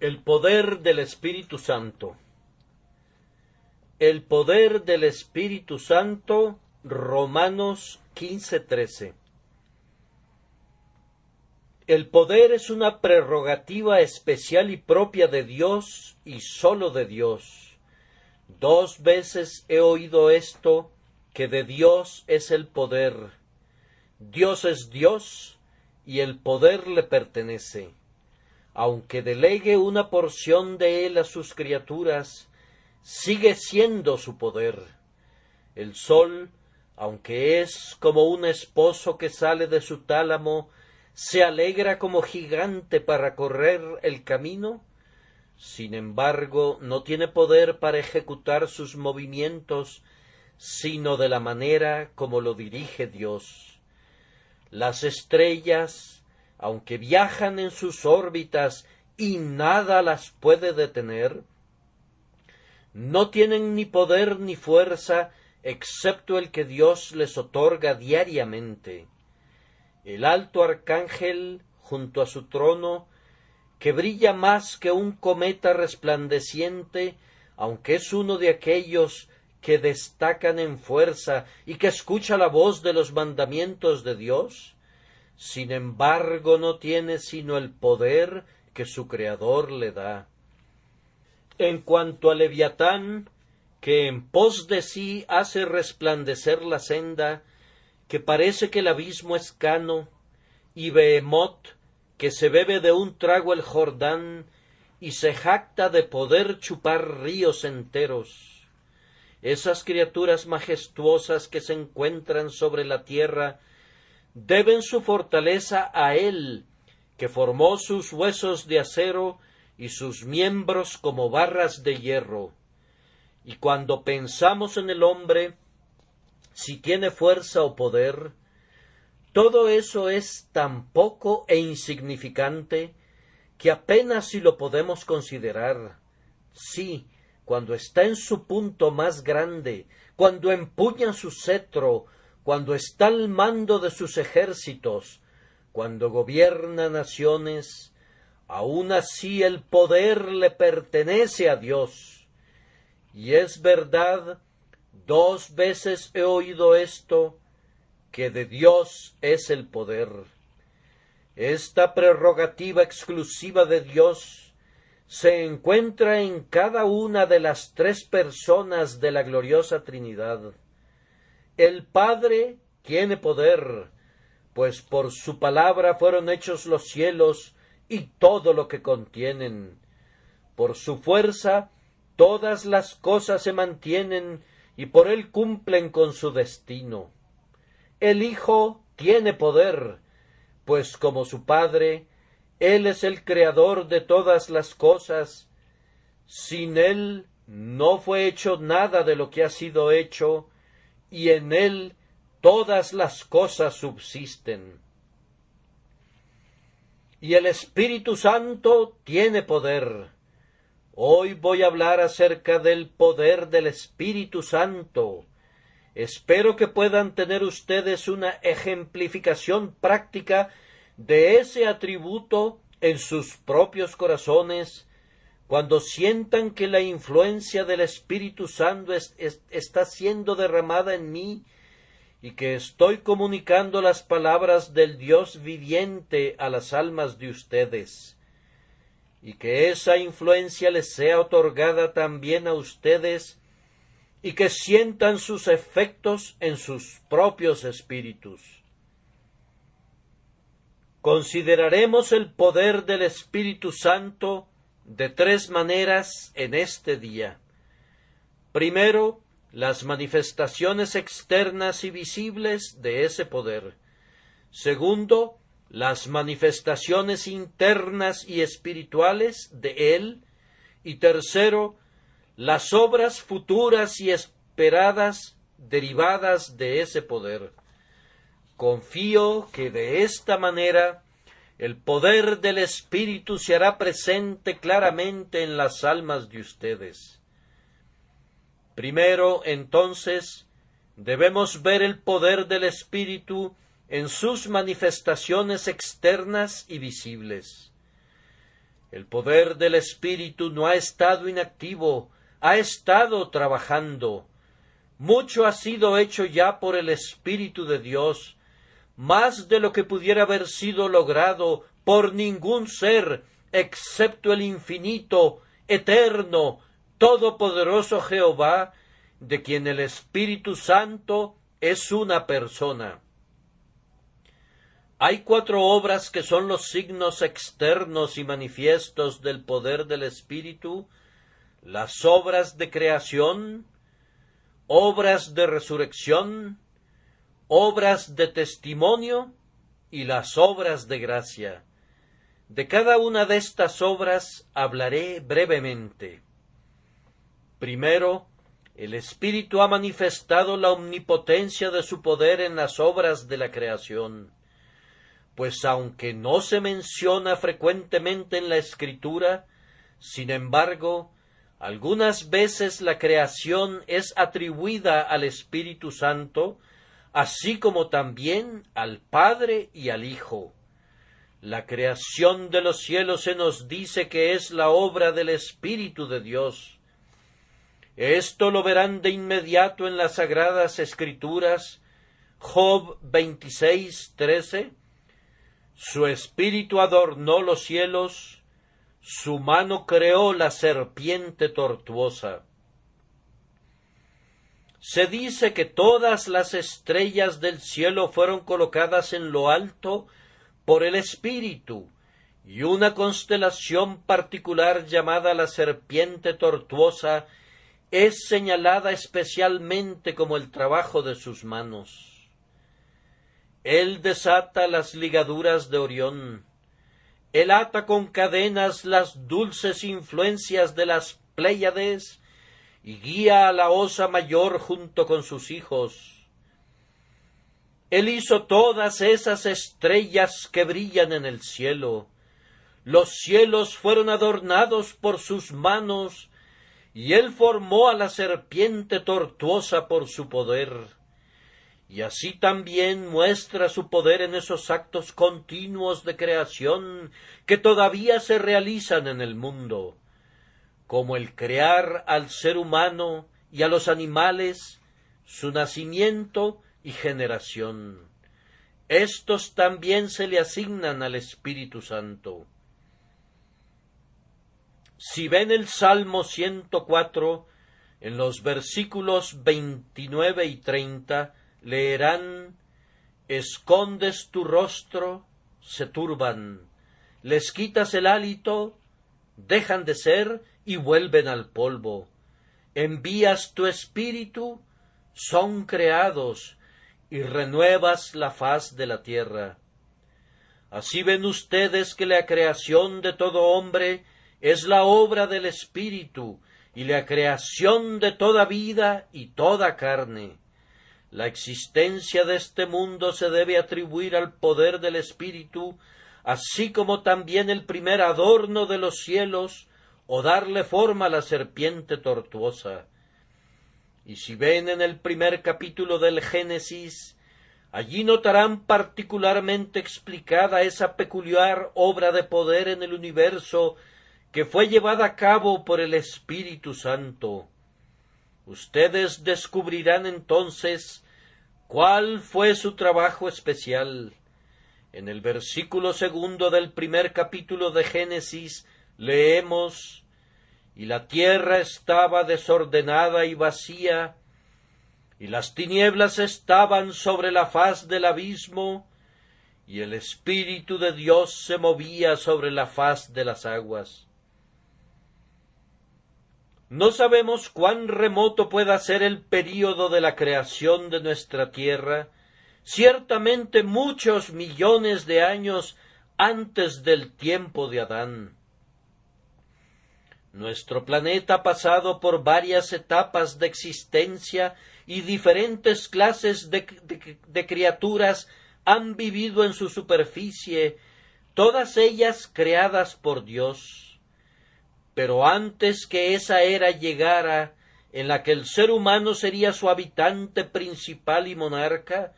El poder del Espíritu Santo. El poder del Espíritu Santo, Romanos 15:13. El poder es una prerrogativa especial y propia de Dios y sólo de Dios. 2 veces he oído esto, que de Dios es el poder. Dios es Dios y el poder le pertenece. Aunque delegue una porción de él a sus criaturas, sigue siendo su poder. El sol, aunque es como un esposo que sale de su tálamo, se alegra como gigante para correr el camino, sin embargo no tiene poder para ejecutar sus movimientos, sino de la manera como lo dirige Dios. Las estrellas, aunque viajan en sus órbitas y nada las puede detener, no tienen ni poder ni fuerza excepto el que Dios les otorga diariamente. El alto arcángel, junto a su trono, que brilla más que un cometa resplandeciente, aunque es uno de aquellos que destacan en fuerza y que escucha la voz de los mandamientos de Dios, sin embargo no tiene sino el poder que su Creador le da. En cuanto a Leviatán, que en pos de sí hace resplandecer la senda, que parece que el abismo es cano, y Behemoth, que se bebe de un trago el Jordán, y se jacta de poder chupar ríos enteros. Esas criaturas majestuosas que se encuentran sobre la tierra deben su fortaleza a Él, que formó sus huesos de acero y sus miembros como barras de hierro. Y cuando pensamos en el hombre, si tiene fuerza o poder, todo eso es tan poco e insignificante que apenas si lo podemos considerar. Sí, cuando está en su punto más grande, cuando empuña su cetro, cuando está al mando de sus ejércitos, cuando gobierna naciones, aun así el poder le pertenece a Dios. Y es verdad, 2 veces he oído esto, que de Dios es el poder. Esta prerrogativa exclusiva de Dios se encuentra en cada una de las 3 personas de la gloriosa Trinidad. El Padre tiene poder, pues por su palabra fueron hechos los cielos y todo lo que contienen. Por su fuerza todas las cosas se mantienen y por él cumplen con su destino. El Hijo tiene poder, pues como su Padre, él es el creador de todas las cosas. Sin él no fue hecho nada de lo que ha sido hecho, y en él todas las cosas subsisten. Y el Espíritu Santo tiene poder. Hoy voy a hablar acerca del poder del Espíritu Santo. Espero que puedan tener ustedes una ejemplificación práctica de ese atributo en sus propios corazones, cuando sientan que la influencia del Espíritu Santo está siendo derramada en mí y que estoy comunicando las palabras del Dios viviente a las almas de ustedes, y que esa influencia les sea otorgada también a ustedes y que sientan sus efectos en sus propios espíritus. Consideraremos el poder del Espíritu Santo de 3 maneras en este día. Primero, las manifestaciones externas y visibles de ese poder. Segundo, las manifestaciones internas y espirituales de él. Y tercero, las obras futuras y esperadas derivadas de ese poder. Confío que de esta manera el poder del Espíritu se hará presente claramente en las almas de ustedes. Primero, entonces, debemos ver el poder del Espíritu en sus manifestaciones externas y visibles. El poder del Espíritu no ha estado inactivo, ha estado trabajando. Mucho ha sido hecho ya por el Espíritu de Dios, más de lo que pudiera haber sido logrado por ningún ser, excepto el infinito, eterno, todopoderoso Jehová, de quien el Espíritu Santo es una persona. Hay 4 obras que son los signos externos y manifiestos del poder del Espíritu: las obras de creación, obras de resurrección, obras de testimonio y las obras de gracia. De cada una de estas obras hablaré brevemente. Primero, el Espíritu ha manifestado la omnipotencia de su poder en las obras de la creación, pues aunque no se menciona frecuentemente en la Escritura, sin embargo, algunas veces la creación es atribuida al Espíritu Santo, así como también al Padre y al Hijo. La creación de los cielos se nos dice que es la obra del Espíritu de Dios. Esto lo verán de inmediato en las Sagradas Escrituras. Job 26:13. Su espíritu adornó los cielos, su mano creó la serpiente tortuosa. Se dice que todas las estrellas del cielo fueron colocadas en lo alto por el Espíritu, y una constelación particular llamada la serpiente tortuosa es señalada especialmente como el trabajo de sus manos. Él desata las ligaduras de Orión, él ata con cadenas las dulces influencias de las Pléyades y guía a la Osa Mayor junto con sus hijos. Él hizo todas esas estrellas que brillan en el cielo. Los cielos fueron adornados por sus manos, y él formó a la serpiente tortuosa por su poder. Y así también muestra su poder en esos actos continuos de creación que todavía se realizan en el mundo, como el crear al ser humano y a los animales, su nacimiento y generación. Estos también se le asignan al Espíritu Santo. Si ven el Salmo 104, en los versículos 29 y 30, leerán: escondes tu rostro, se turban, les quitas el hálito, dejan de ser y vuelven al polvo. Envías tu espíritu, son creados, y renuevas la faz de la tierra. Así ven ustedes que la creación de todo hombre es la obra del Espíritu, y la creación de toda vida y toda carne. La existencia de este mundo se debe atribuir al poder del Espíritu, así como también el primer adorno de los cielos, o darle forma a la serpiente tortuosa. Y si ven en el primer capítulo del Génesis, allí notarán particularmente explicada esa peculiar obra de poder en el universo que fue llevada a cabo por el Espíritu Santo. Ustedes descubrirán entonces cuál fue su trabajo especial. En el versículo 2 del primer capítulo de Génesis leemos: y la tierra estaba desordenada y vacía, y las tinieblas estaban sobre la faz del abismo, y el Espíritu de Dios se movía sobre la faz de las aguas. No sabemos cuán remoto pueda ser el período de la creación de nuestra tierra, ciertamente muchos millones de años antes del tiempo de Adán. Nuestro planeta ha pasado por varias etapas de existencia y diferentes clases de criaturas han vivido en su superficie, todas ellas creadas por Dios. Pero antes que esa era llegara, en la que el ser humano sería su habitante principal y monarca,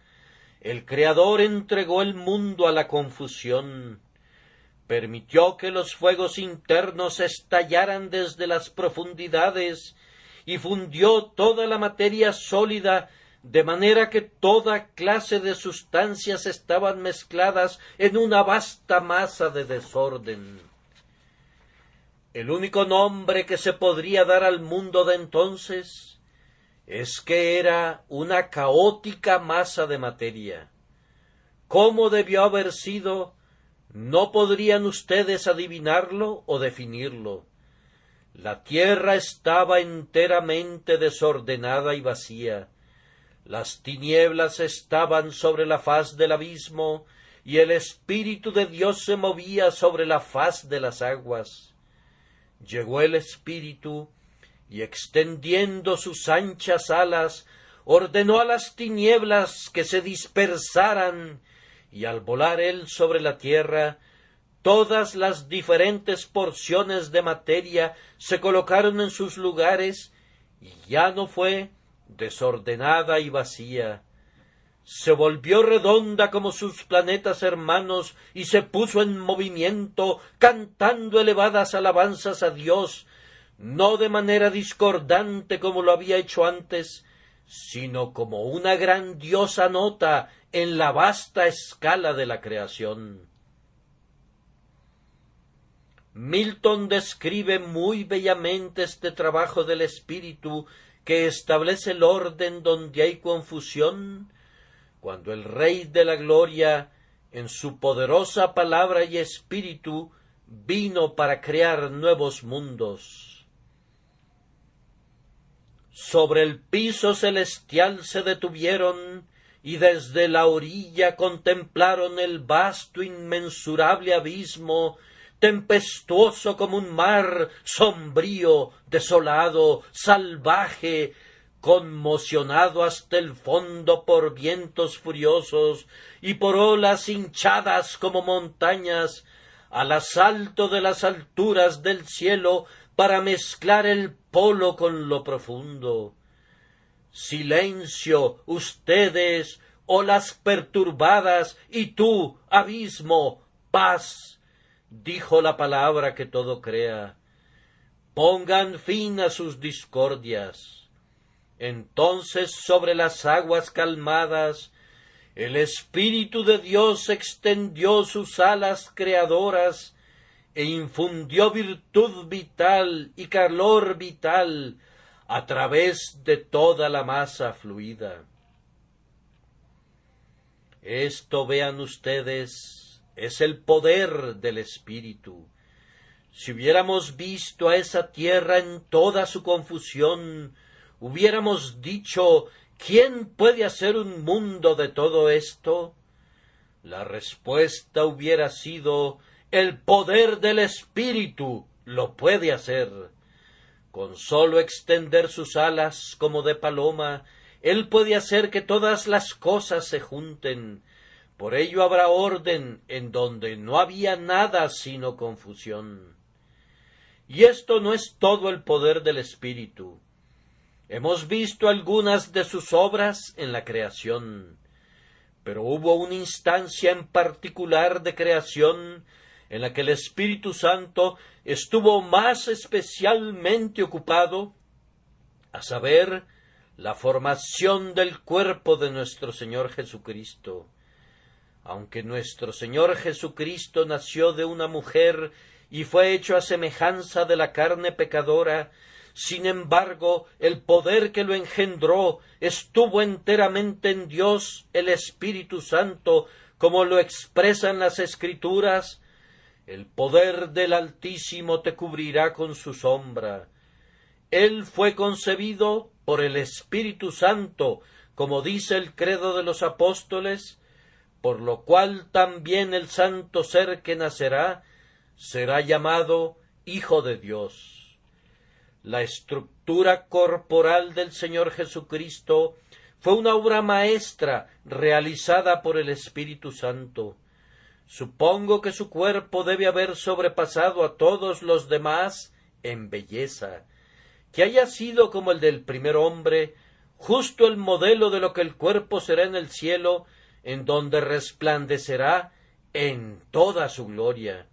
el Creador entregó el mundo a la confusión. permitió que los fuegos internos estallaran desde las profundidades y fundió toda la materia sólida, de manera que toda clase de sustancias estaban mezcladas en una vasta masa de desorden. El único nombre que se podría dar al mundo de entonces es que era una caótica masa de materia. ¿Cómo debió haber sido? No podrían ustedes adivinarlo o definirlo. La tierra estaba enteramente desordenada y vacía. Las tinieblas estaban sobre la faz del abismo, y el Espíritu de Dios se movía sobre la faz de las aguas. Llegó el Espíritu, y extendiendo sus anchas alas, ordenó a las tinieblas que se dispersaran, y al volar él sobre la tierra, todas las diferentes porciones de materia se colocaron en sus lugares, y ya no fue desordenada y vacía. Se volvió redonda como sus planetas hermanos y se puso en movimiento, cantando elevadas alabanzas a Dios, no de manera discordante como lo había hecho antes, sino como una grandiosa nota en la vasta escala de la creación. Milton describe muy bellamente este trabajo del Espíritu que establece el orden donde hay confusión, cuando el Rey de la Gloria, en su poderosa palabra y espíritu, vino para crear nuevos mundos. Sobre el piso celestial se detuvieron, y desde la orilla contemplaron el vasto inmensurable abismo, tempestuoso como un mar, sombrío, desolado, salvaje, conmocionado hasta el fondo por vientos furiosos y por olas hinchadas como montañas, al asalto de las alturas del cielo para mezclar el polo con lo profundo. Silencio, ustedes, olas perturbadas, y tú, abismo, paz, dijo la palabra que todo crea. Pongan fin a sus discordias. Entonces sobre las aguas calmadas el Espíritu de Dios extendió sus alas creadoras e infundió virtud vital y calor vital a través de toda la masa fluida. Esto, vean ustedes, es el poder del Espíritu. Si hubiéramos visto a esa tierra en toda su confusión, hubiéramos dicho, ¿quién puede hacer un mundo de todo esto? La respuesta hubiera sido, el poder del Espíritu lo puede hacer. Con sólo extender sus alas como de paloma, él puede hacer que todas las cosas se junten. Por ello habrá orden en donde no había nada sino confusión. Y esto no es todo el poder del Espíritu. Hemos visto algunas de sus obras en la creación, pero hubo una instancia en particular de creación en la que el Espíritu Santo estuvo más especialmente ocupado, a saber, la formación del cuerpo de nuestro Señor Jesucristo. Aunque nuestro Señor Jesucristo nació de una mujer y fue hecho a semejanza de la carne pecadora, sin embargo, el poder que lo engendró estuvo enteramente en Dios, el Espíritu Santo, como lo expresan las Escrituras. El poder del Altísimo te cubrirá con su sombra. Él fue concebido por el Espíritu Santo, como dice el credo de los apóstoles, por lo cual también el santo ser que nacerá será llamado Hijo de Dios. La estructura corporal del Señor Jesucristo fue una obra maestra realizada por el Espíritu Santo. Supongo que su cuerpo debe haber sobrepasado a todos los demás en belleza, que haya sido como el del primer hombre, justo el modelo de lo que el cuerpo será en el cielo, en donde resplandecerá en toda su gloria.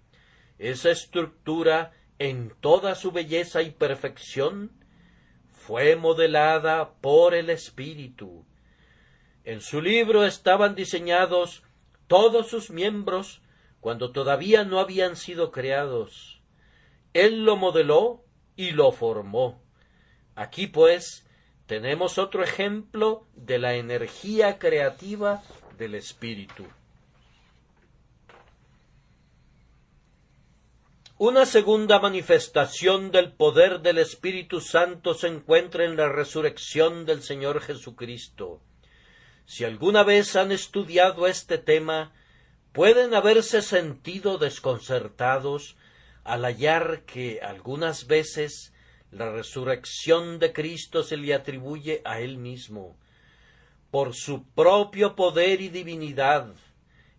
esa estructura en toda su belleza y perfección fue modelada por el Espíritu. En su libro estaban diseñados todos sus miembros cuando todavía no habían sido creados. Él lo modeló y lo formó. Aquí, pues, tenemos otro ejemplo de la energía creativa del Espíritu. Una segunda manifestación del poder del Espíritu Santo se encuentra en la resurrección del Señor Jesucristo. Si alguna vez han estudiado este tema, pueden haberse sentido desconcertados al hallar que algunas veces la resurrección de Cristo se le atribuye a Él mismo. Por su propio poder y divinidad,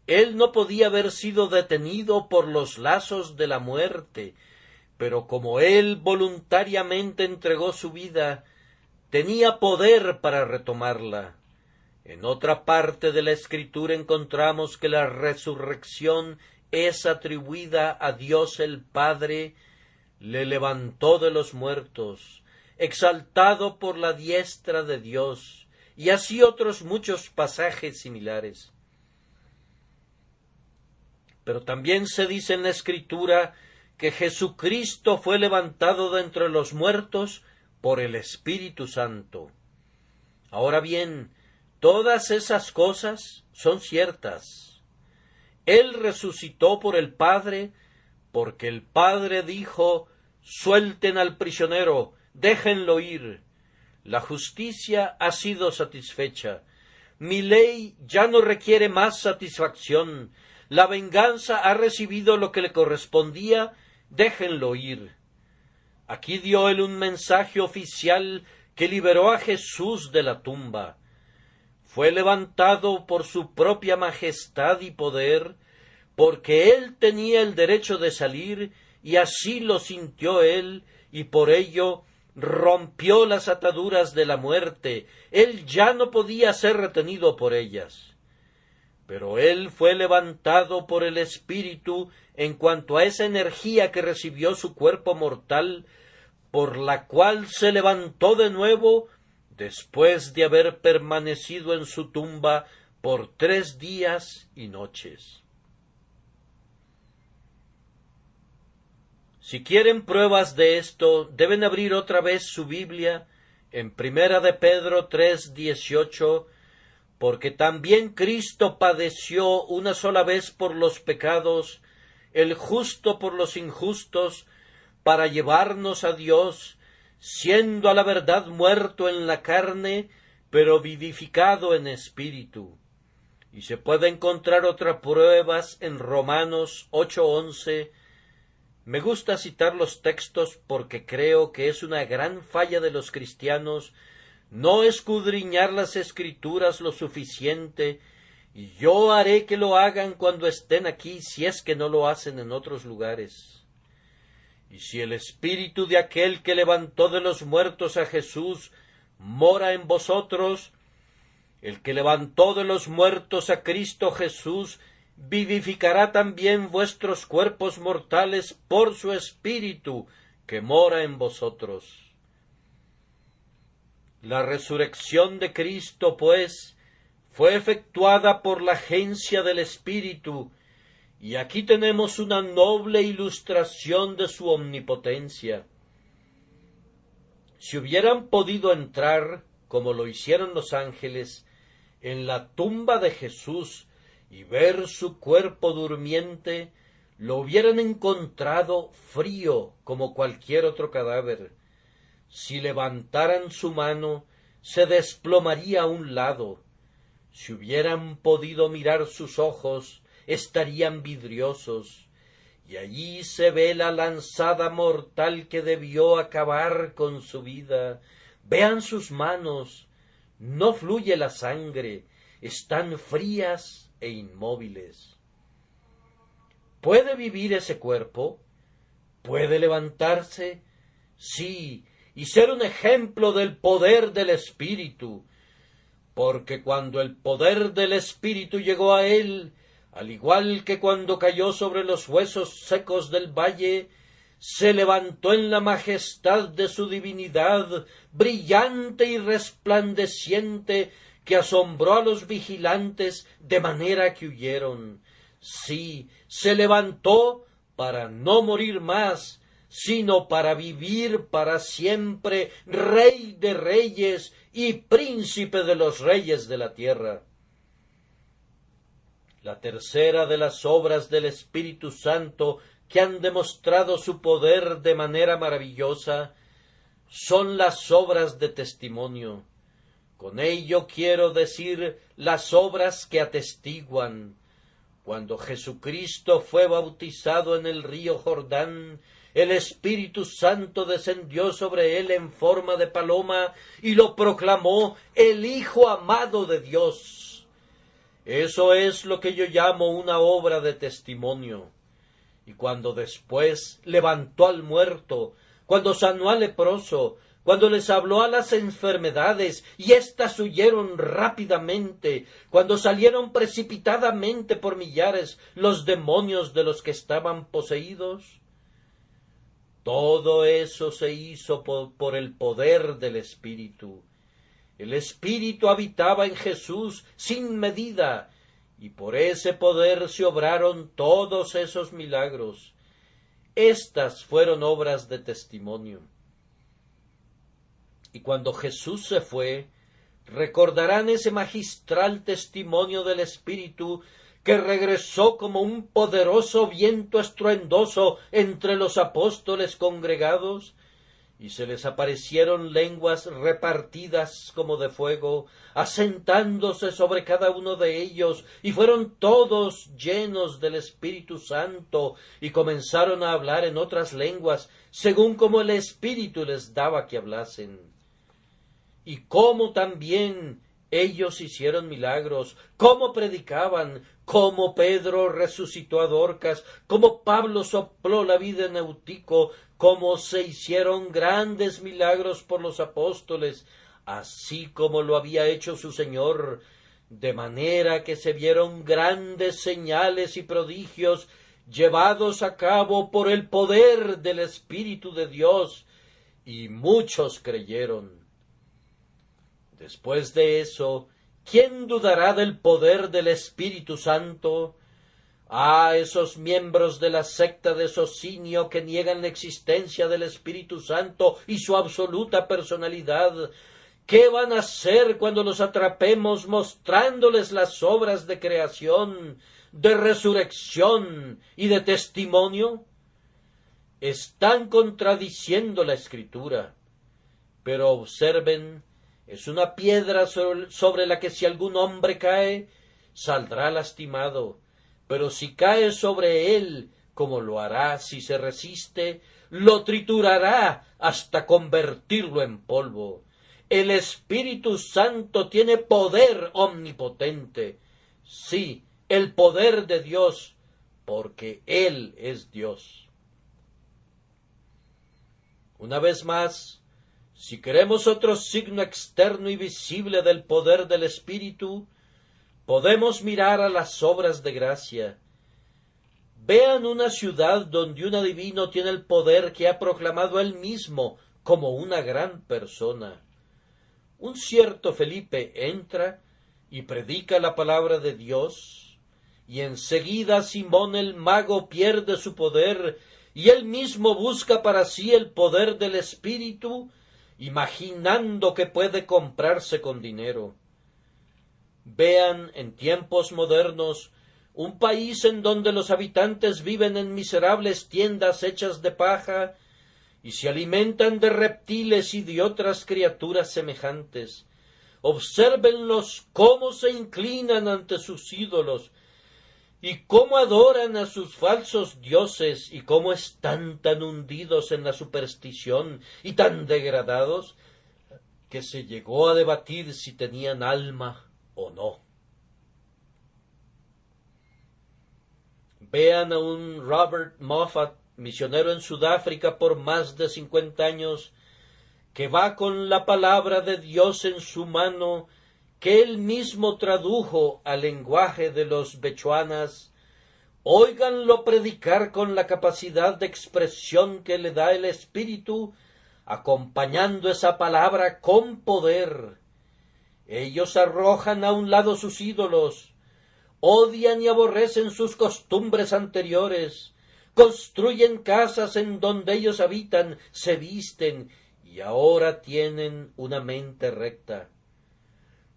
Él no podía haber sido detenido por los lazos de la muerte, pero como Él voluntariamente entregó su vida, tenía poder para retomarla. En otra parte de la Escritura encontramos que la resurrección es atribuida a Dios el Padre, le levantó de los muertos, exaltado por la diestra de Dios, y así otros muchos pasajes similares. Pero también se dice en la Escritura que Jesucristo fue levantado de entre los muertos por el Espíritu Santo. Ahora bien, todas esas cosas son ciertas. Él resucitó por el Padre, porque el Padre dijo: «Suelten al prisionero, déjenlo ir. La justicia ha sido satisfecha. Mi ley ya no requiere más satisfacción. La venganza ha recibido lo que le correspondía, déjenlo ir». Aquí dio él un mensaje oficial que liberó a Jesús de la tumba. Fue levantado por su propia majestad y poder, porque él tenía el derecho de salir, y así lo sintió él, y por ello rompió las ataduras de la muerte. Él ya no podía ser retenido por ellas. Pero él fue levantado por el Espíritu en cuanto a esa energía que recibió su cuerpo mortal, por la cual se levantó de nuevo después de haber permanecido en su tumba por 3 días y noches. Si quieren pruebas de esto, deben abrir otra vez su Biblia en Primera de Pedro 3:18, porque también Cristo padeció una sola vez por los pecados, el justo por los injustos, para llevarnos a Dios, siendo a la verdad muerto en la carne, pero vivificado en espíritu. Y se puede encontrar otras pruebas en Romanos 8:11. Me gusta citar los textos porque creo que es una gran falla de los cristianos no escudriñar las Escrituras lo suficiente, y yo haré que lo hagan cuando estén aquí, si es que no lo hacen en otros lugares. Y si el Espíritu de aquel que levantó de los muertos a Jesús mora en vosotros, el que levantó de los muertos a Cristo Jesús vivificará también vuestros cuerpos mortales por su Espíritu que mora en vosotros. La resurrección de Cristo, pues, fue efectuada por la agencia del Espíritu, y aquí tenemos una noble ilustración de su omnipotencia. Si hubieran podido entrar, como lo hicieron los ángeles, en la tumba de Jesús y ver su cuerpo durmiente, lo hubieran encontrado frío como cualquier otro cadáver. Si levantaran su mano, se desplomaría a un lado. Si hubieran podido mirar sus ojos, estarían vidriosos, y allí se ve la lanzada mortal que debió acabar con su vida. Vean sus manos, no fluye la sangre, están frías e inmóviles. ¿Puede vivir ese cuerpo? ¿Puede levantarse? Sí, y ser un ejemplo del poder del Espíritu, porque cuando el poder del Espíritu llegó a él, al igual que cuando cayó sobre los huesos secos del valle, se levantó en la majestad de su divinidad, brillante y resplandeciente, que asombró a los vigilantes de manera que huyeron. Sí, se levantó para no morir más, sino para vivir para siempre, Rey de reyes y Príncipe de los reyes de la tierra. La tercera de las obras del Espíritu Santo que han demostrado su poder de manera maravillosa son las obras de testimonio. Con ello quiero decir las obras que atestiguan. Cuando Jesucristo fue bautizado en el río Jordán, el Espíritu Santo descendió sobre él en forma de paloma y lo proclamó el Hijo amado de Dios. Eso es lo que yo llamo una obra de testimonio. Y cuando después levantó al muerto, cuando sanó al leproso, cuando les habló a las enfermedades y éstas huyeron rápidamente, cuando salieron precipitadamente por millares los demonios de los que estaban poseídos, todo eso se hizo por el poder del Espíritu. El Espíritu habitaba en Jesús sin medida, y por ese poder se obraron todos esos milagros. Estas fueron obras de testimonio. Y cuando Jesús se fue, recordarán ese magistral testimonio del Espíritu que regresó como un poderoso viento estruendoso entre los apóstoles congregados, y se les aparecieron lenguas repartidas como de fuego, asentándose sobre cada uno de ellos, y fueron todos llenos del Espíritu Santo, y comenzaron a hablar en otras lenguas, según como el Espíritu les daba que hablasen. Y cómo también ellos hicieron milagros, cómo predicaban, cómo Pedro resucitó a Dorcas, cómo Pablo sopló la vida en Eutico, cómo se hicieron grandes milagros por los apóstoles, así como lo había hecho su Señor, de manera que se vieron grandes señales y prodigios llevados a cabo por el poder del Espíritu de Dios, y muchos creyeron. Después de eso, ¿quién dudará del poder del Espíritu Santo? Esos miembros de la secta de Socinio que niegan la existencia del Espíritu Santo y su absoluta personalidad, ¿qué van a hacer cuando los atrapemos mostrándoles las obras de creación, de resurrección y de testimonio? Están contradiciendo la Escritura, pero observen, es una piedra sobre la que si algún hombre cae, saldrá lastimado, pero si cae sobre él, como lo hará si se resiste, lo triturará hasta convertirlo en polvo. El Espíritu Santo tiene poder omnipotente, sí, el poder de Dios, porque Él es Dios. Una vez más, si queremos otro signo externo y visible del poder del Espíritu, podemos mirar a las obras de gracia. Vean una ciudad donde un adivino tiene el poder que ha proclamado él mismo como una gran persona. Un cierto Felipe entra y predica la palabra de Dios, y enseguida Simón el mago pierde su poder, y él mismo busca para sí el poder del Espíritu, imaginando que puede comprarse con dinero. Vean en tiempos modernos un país en donde los habitantes viven en miserables tiendas hechas de paja y se alimentan de reptiles y de otras criaturas semejantes. Obsérvenlos cómo se inclinan ante sus ídolos y cómo adoran a sus falsos dioses, y cómo están tan hundidos en la superstición y tan degradados que se llegó a debatir si tenían alma o no. Vean a un Robert Moffat, misionero en Sudáfrica por más de 50 años, que va con la palabra de Dios en su mano que él mismo tradujo al lenguaje de los bechuanas, óiganlo predicar con la capacidad de expresión que le da el Espíritu, acompañando esa palabra con poder. Ellos arrojan a un lado sus ídolos, odian y aborrecen sus costumbres anteriores, construyen casas en donde ellos habitan, se visten y ahora tienen una mente recta.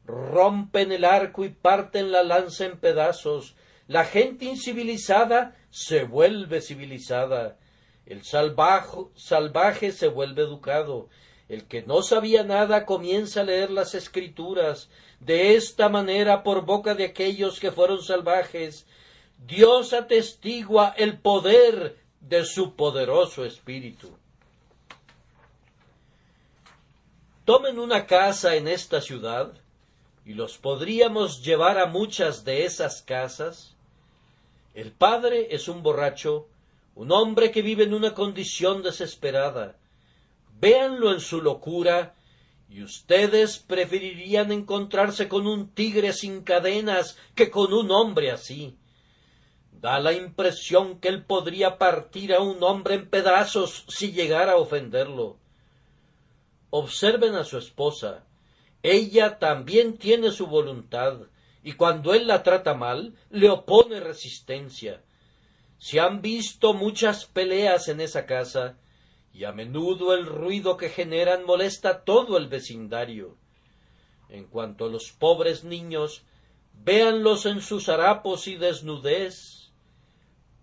Rompen el arco y parten la lanza en pedazos. La gente incivilizada se vuelve civilizada. El salvaje se vuelve educado. El que no sabía nada comienza a leer las Escrituras. De esta manera, por boca de aquellos que fueron salvajes, Dios atestigua el poder de su poderoso Espíritu. Tomen una casa en esta ciudad, y los podríamos llevar a muchas de esas casas. El padre es un borracho, un hombre que vive en una condición desesperada. Véanlo en su locura, y ustedes preferirían encontrarse con un tigre sin cadenas que con un hombre así. Da la impresión que él podría partir a un hombre en pedazos si llegara a ofenderlo. Observen a su esposa. Ella también tiene su voluntad, y cuando él la trata mal, le opone resistencia. Se han visto muchas peleas en esa casa, y a menudo el ruido que generan molesta a todo el vecindario. En cuanto a los pobres niños, véanlos en sus harapos y desnudez.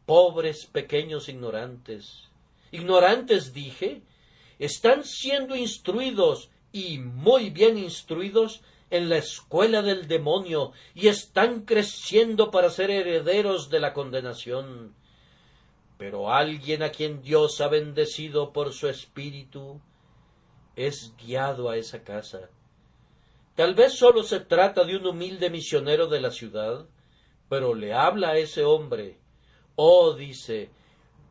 Pobres pequeños ignorantes. ¿Ignorantes dije? Están siendo instruidos, y muy bien instruidos, en la escuela del demonio, y están creciendo para ser herederos de la condenación. Pero alguien a quien Dios ha bendecido por su Espíritu es guiado a esa casa. Tal vez solo se trata de un humilde misionero de la ciudad, pero le habla a ese hombre. Oh, dice,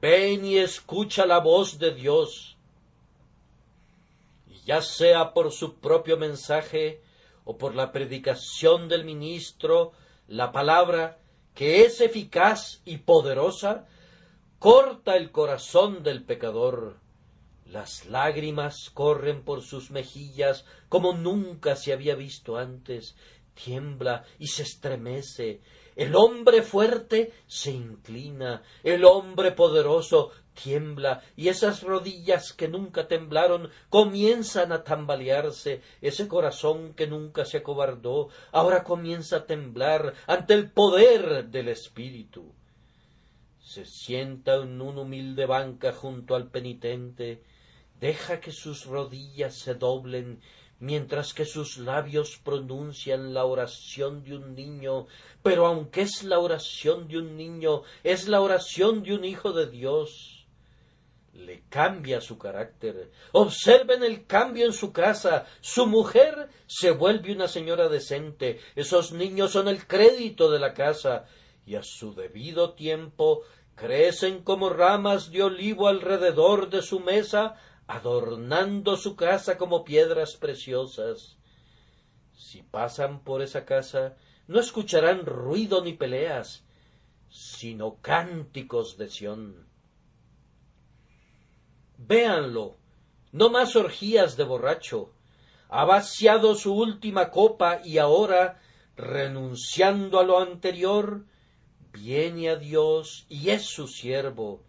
ven y escucha la voz de Dios. Y ya sea por su propio mensaje o por la predicación del ministro, la palabra, que es eficaz y poderosa, corta el corazón del pecador. Las lágrimas corren por sus mejillas como nunca se había visto antes. Tiembla y se estremece. El hombre fuerte se inclina. El hombre poderoso tiembla, y esas rodillas que nunca temblaron comienzan a tambalearse. Ese corazón que nunca se acobardó ahora comienza a temblar ante el poder del Espíritu. Se sienta en una humilde banca junto al penitente, deja que sus rodillas se doblen, mientras que sus labios pronuncian la oración de un niño, pero aunque es la oración de un niño, es la oración de un hijo de Dios. Le cambia su carácter. Observen el cambio en su casa. Su mujer se vuelve una señora decente. Esos niños son el crédito de la casa, y a su debido tiempo crecen como ramas de olivo alrededor de su mesa, adornando su casa como piedras preciosas. Si pasan por esa casa, no escucharán ruido ni peleas, sino cánticos de Sión. Véanlo, no más orgías de borracho. Ha vaciado su última copa y ahora, renunciando a lo anterior, viene a Dios y es su siervo.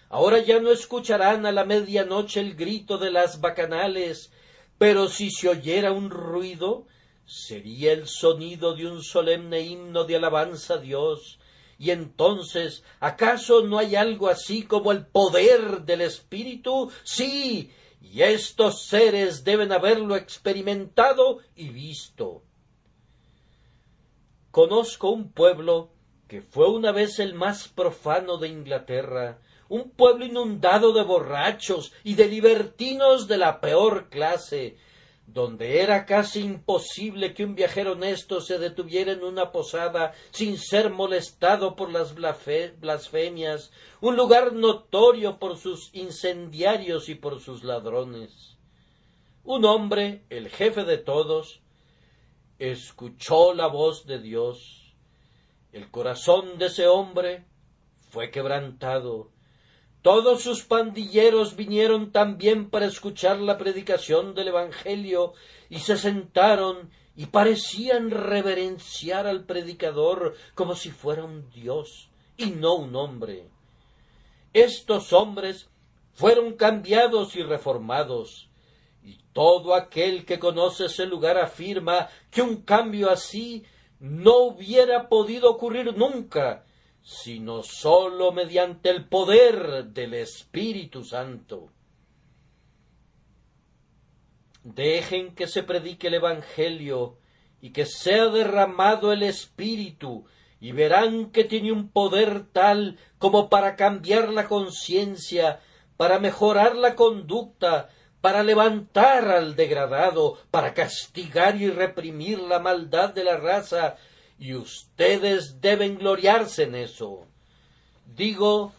Ahora ya no escucharán a la medianoche el grito de las bacanales, pero si se oyera un ruido, sería el sonido de un solemne himno de alabanza a Dios. Y entonces, ¿acaso no hay algo así como el poder del Espíritu? Sí, y estos seres deben haberlo experimentado y visto. Conozco un pueblo que fue una vez el más profano de Inglaterra, un pueblo inundado de borrachos y de libertinos de la peor clase, donde era casi imposible que un viajero honesto se detuviera en una posada sin ser molestado por las blasfemias, un lugar notorio por sus incendiarios y por sus ladrones. Un hombre, el jefe de todos, escuchó la voz de Dios. El corazón de ese hombre fue quebrantado. Todos sus pandilleros vinieron también para escuchar la predicación del Evangelio y se sentaron y parecían reverenciar al predicador como si fuera un dios y no un hombre. Estos hombres fueron cambiados y reformados, y todo aquel que conoce ese lugar afirma que un cambio así no hubiera podido ocurrir nunca, sino sólo mediante el poder del Espíritu Santo. Dejen que se predique el Evangelio y que sea derramado el Espíritu, y verán que tiene un poder tal como para cambiar la conciencia, para mejorar la conducta, para levantar al degradado, para castigar y reprimir la maldad de la raza, y ustedes deben gloriarse en eso. Digo,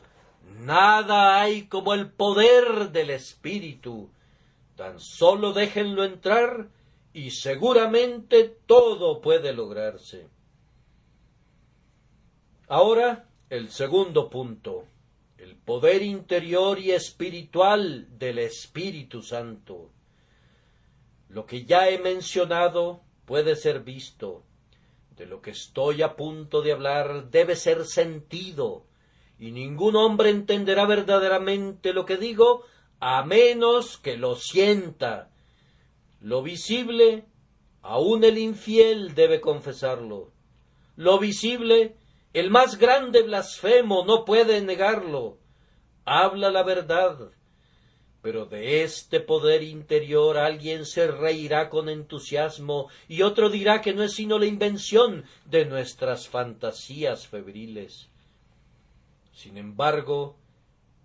nada hay como el poder del Espíritu. Tan solo déjenlo entrar y seguramente todo puede lograrse. Ahora, el segundo punto, el poder interior y espiritual del Espíritu Santo. Lo que ya he mencionado puede ser visto. De lo que estoy a punto de hablar debe ser sentido, y ningún hombre entenderá verdaderamente lo que digo a menos que lo sienta. Lo visible, aun el infiel debe confesarlo. Lo visible, el más grande blasfemo no puede negarlo. Habla la verdad, pero de este poder interior alguien se reirá con entusiasmo y otro dirá que no es sino la invención de nuestras fantasías febriles. Sin embargo,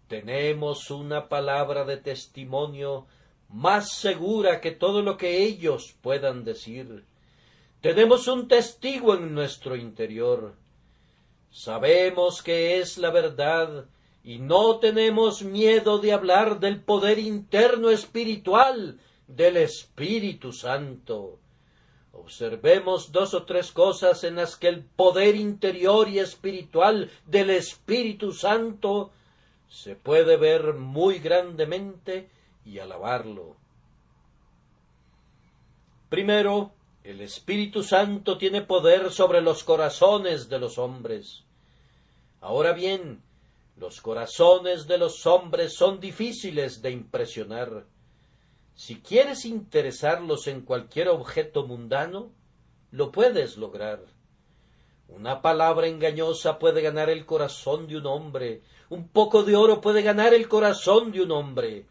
tenemos una palabra de testimonio más segura que todo lo que ellos puedan decir. Tenemos un testigo en nuestro interior. Sabemos que es la verdad y no tenemos miedo de hablar del poder interno espiritual del Espíritu Santo. Observemos 2 o 3 cosas en las que el poder interior y espiritual del Espíritu Santo se puede ver muy grandemente y alabarlo. Primero, el Espíritu Santo tiene poder sobre los corazones de los hombres. Ahora bien, los corazones de los hombres son difíciles de impresionar. Si quieres interesarlos en cualquier objeto mundano, lo puedes lograr. Una palabra engañosa puede ganar el corazón de un hombre, un poco de oro puede ganar el corazón de un hombre,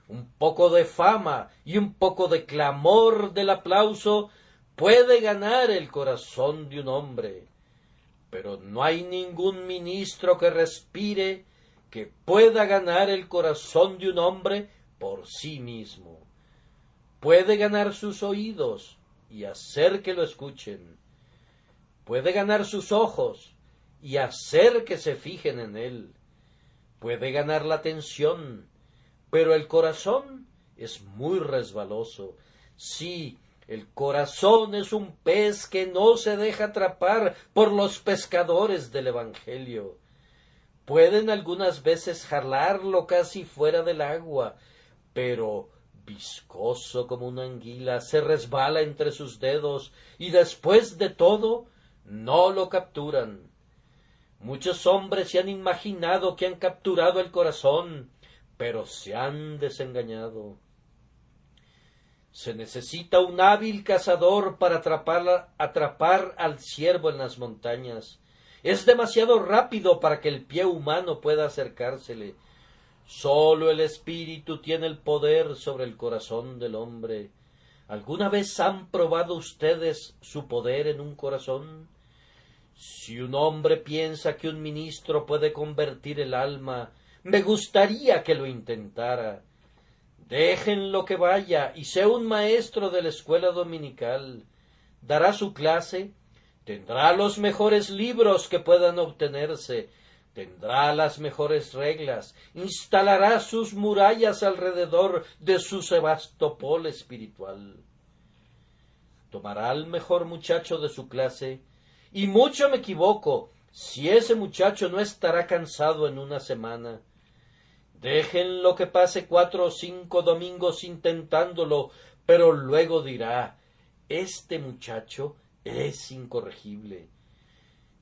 un poco de fama y un poco de clamor del aplauso puede ganar el corazón de un hombre. Pero no hay ningún ministro que respire que pueda ganar el corazón de un hombre por sí mismo. Puede ganar sus oídos y hacer que lo escuchen. Puede ganar sus ojos y hacer que se fijen en él. Puede ganar la atención, pero el corazón es muy resbaloso. Sí, el corazón es un pez que no se deja atrapar por los pescadores del Evangelio. Pueden algunas veces jalarlo casi fuera del agua, pero viscoso como una anguila se resbala entre sus dedos y después de todo no lo capturan. Muchos hombres se han imaginado que han capturado el corazón, pero se han desengañado. Se necesita un hábil cazador para atrapar al ciervo en las montañas. Es demasiado rápido para que el pie humano pueda acercársele. Sólo el Espíritu tiene el poder sobre el corazón del hombre. ¿Alguna vez han probado ustedes su poder en un corazón? Si un hombre piensa que un ministro puede convertir el alma, me gustaría que lo intentara. Déjenlo que vaya y sea un maestro de la escuela dominical. Dará su clase, tendrá los mejores libros que puedan obtenerse, tendrá las mejores reglas, instalará sus murallas alrededor de su Sebastopol espiritual. tomará al mejor muchacho de su clase, y mucho me equivoco si ese muchacho no estará cansado en una semana. Déjenlo que pase 4 o 5 domingos intentándolo, pero luego dirá, este muchacho es incorregible.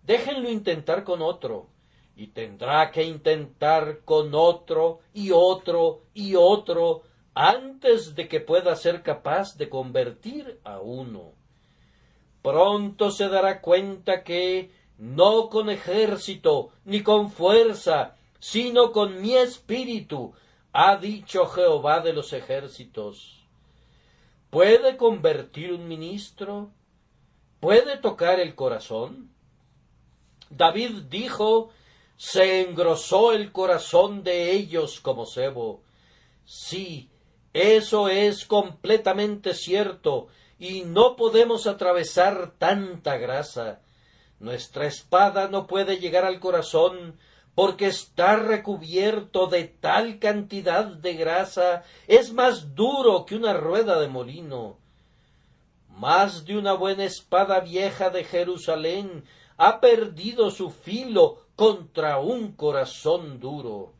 Déjenlo intentar con otro, y tendrá que intentar con otro y otro y otro, antes de que pueda ser capaz de convertir a uno. Pronto se dará cuenta que no con ejército ni con fuerza, sino con mi espíritu, ha dicho Jehová de los ejércitos. ¿Puede convertir un ministro? ¿Puede tocar el corazón? David dijo, se engrosó el corazón de ellos como sebo. Sí, eso es completamente cierto, y no podemos atravesar tanta grasa. Nuestra espada no puede llegar al corazón, porque está recubierto de tal cantidad de grasa, es más duro que una rueda de molino. Más de una buena espada vieja de Jerusalén ha perdido su filo contra un corazón duro.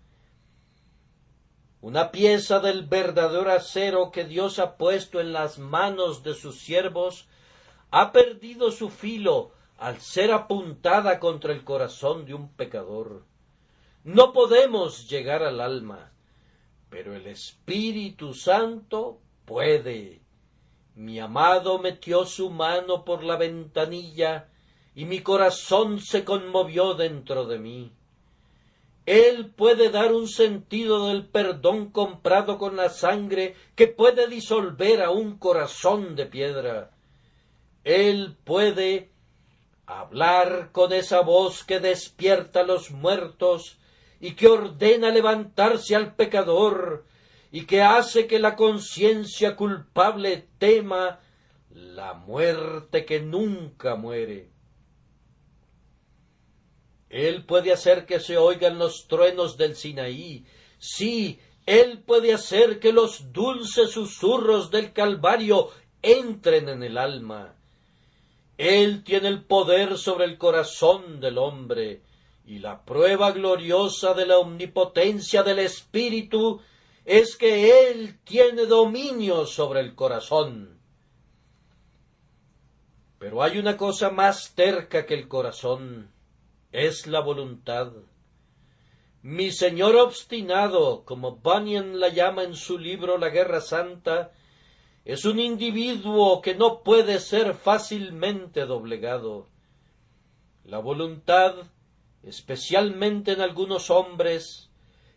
Una pieza del verdadero acero que Dios ha puesto en las manos de sus siervos ha perdido su filo al ser apuntada contra el corazón de un pecador. No podemos llegar al alma, pero el Espíritu Santo puede. Mi amado metió su mano por la ventanilla y mi corazón se conmovió dentro de mí. Él puede dar un sentido del perdón comprado con la sangre que puede disolver a un corazón de piedra. Él puede hablar con esa voz que despierta a los muertos y que ordena levantarse al pecador y que hace que la conciencia culpable tema la muerte que nunca muere. Él puede hacer que se oigan los truenos del Sinaí. Sí, Él puede hacer que los dulces susurros del Calvario entren en el alma. Él tiene el poder sobre el corazón del hombre, y la prueba gloriosa de la omnipotencia del Espíritu es que Él tiene dominio sobre el corazón. Pero hay una cosa más terca que el corazón, es la voluntad. Mi señor obstinado, como Bunyan la llama en su libro La Guerra Santa, es un individuo que no puede ser fácilmente doblegado. La voluntad, especialmente en algunos hombres,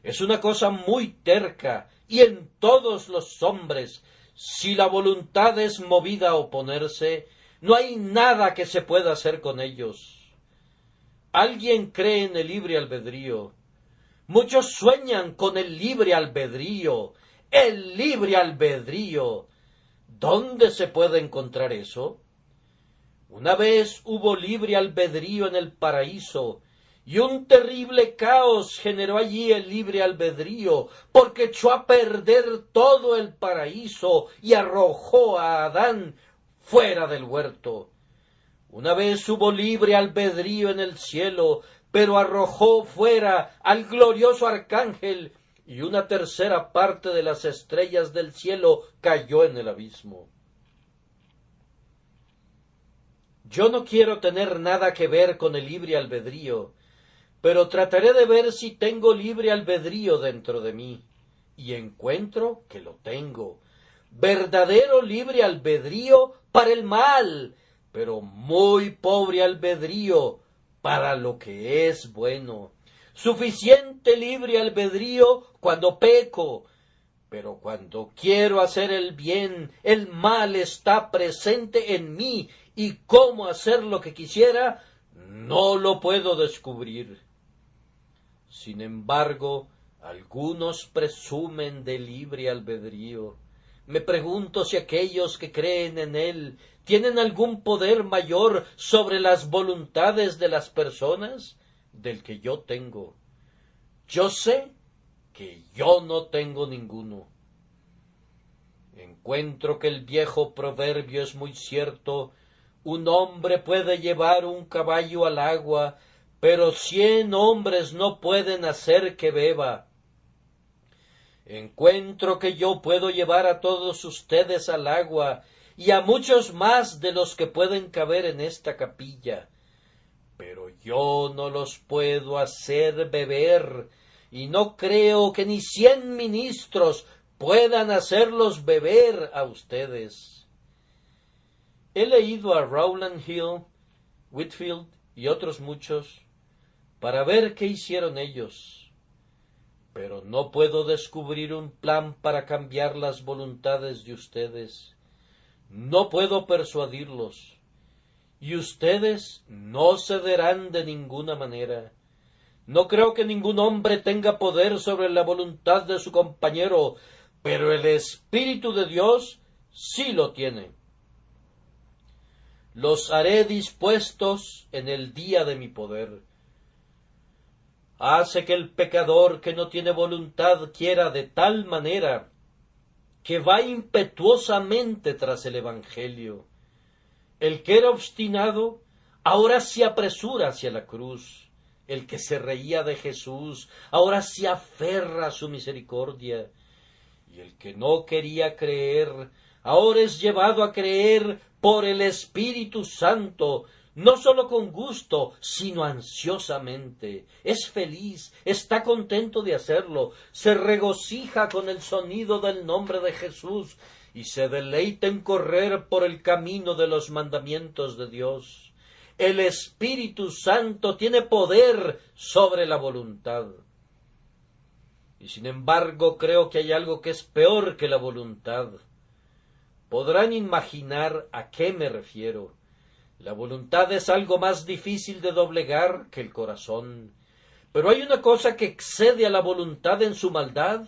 es una cosa muy terca, y en todos los hombres, si la voluntad es movida a oponerse, no hay nada que se pueda hacer con ellos. Alguien cree en el libre albedrío. Muchos sueñan con el libre albedrío. El libre albedrío. ¿Dónde se puede encontrar eso? Una vez hubo libre albedrío en el paraíso, y un terrible caos generó allí el libre albedrío, porque echó a perder todo el paraíso y arrojó a Adán fuera del huerto. Una vez hubo libre albedrío en el cielo, pero arrojó fuera al glorioso arcángel, y una tercera parte de las estrellas del cielo cayó en el abismo. Yo no quiero tener nada que ver con el libre albedrío, pero trataré de ver si tengo libre albedrío dentro de mí, y encuentro que lo tengo. Verdadero libre albedrío para el mal, pero muy pobre albedrío para lo que es bueno. Suficiente libre albedrío cuando peco, pero cuando quiero hacer el bien, el mal está presente en mí, y cómo hacer lo que quisiera, no lo puedo descubrir. Sin embargo, algunos presumen de libre albedrío. Me pregunto si aquellos que creen en él tienen algún poder mayor sobre las voluntades de las personas del que yo tengo. Yo sé que yo no tengo ninguno. Encuentro que el viejo proverbio es muy cierto: un hombre puede llevar un caballo al agua, pero 100 hombres no pueden hacer que beba. Encuentro que yo puedo llevar a todos ustedes al agua, y a muchos más de los que pueden caber en esta capilla, pero yo no los puedo hacer beber, y no creo que ni 100 ministros puedan hacerlos beber a ustedes. He leído a Rowland Hill, Whitefield y otros muchos para ver qué hicieron ellos, pero no puedo descubrir un plan para cambiar las voluntades de ustedes. No puedo persuadirlos, y ustedes no cederán de ninguna manera. No creo que ningún hombre tenga poder sobre la voluntad de su compañero, pero el Espíritu de Dios sí lo tiene. Los haré dispuestos en el día de mi poder. Hace que el pecador que no tiene voluntad quiera de tal manera que va impetuosamente tras el Evangelio. El que era obstinado ahora se apresura hacia la cruz. El que se reía de Jesús ahora se aferra a su misericordia. Y el que no quería creer ahora es llevado a creer por el Espíritu Santo, no sólo con gusto, sino ansiosamente. Es feliz, está contento de hacerlo, se regocija con el sonido del nombre de Jesús y se deleita en correr por el camino de los mandamientos de Dios. El Espíritu Santo tiene poder sobre la voluntad. Y sin embargo creo que hay algo que es peor que la voluntad. Podrán imaginar a qué me refiero. La voluntad es algo más difícil de doblegar que el corazón. Pero hay una cosa que excede a la voluntad en su maldad,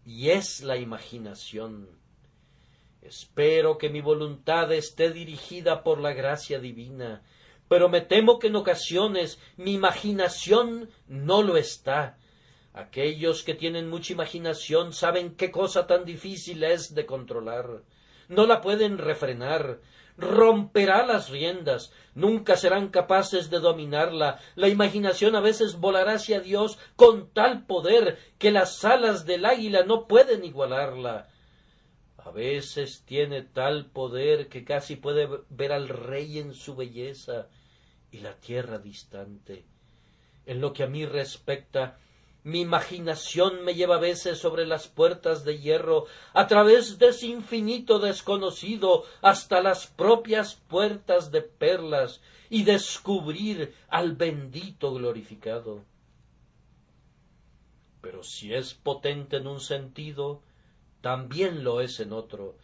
y es la imaginación. Espero que mi voluntad esté dirigida por la gracia divina, pero me temo que en ocasiones mi imaginación no lo está. Aquellos que tienen mucha imaginación saben qué cosa tan difícil es de controlar. No la pueden refrenar, romperá las riendas, nunca serán capaces de dominarla. La imaginación a veces volará hacia Dios con tal poder que las alas del águila no pueden igualarla. A veces tiene tal poder que casi puede ver al rey en su belleza y la tierra distante. En lo que a mí respecta, mi imaginación me lleva a veces sobre las puertas de hierro, a través de ese infinito desconocido, hasta las propias puertas de perlas, y descubrir al bendito glorificado. Pero si es potente en un sentido, también lo es en otro,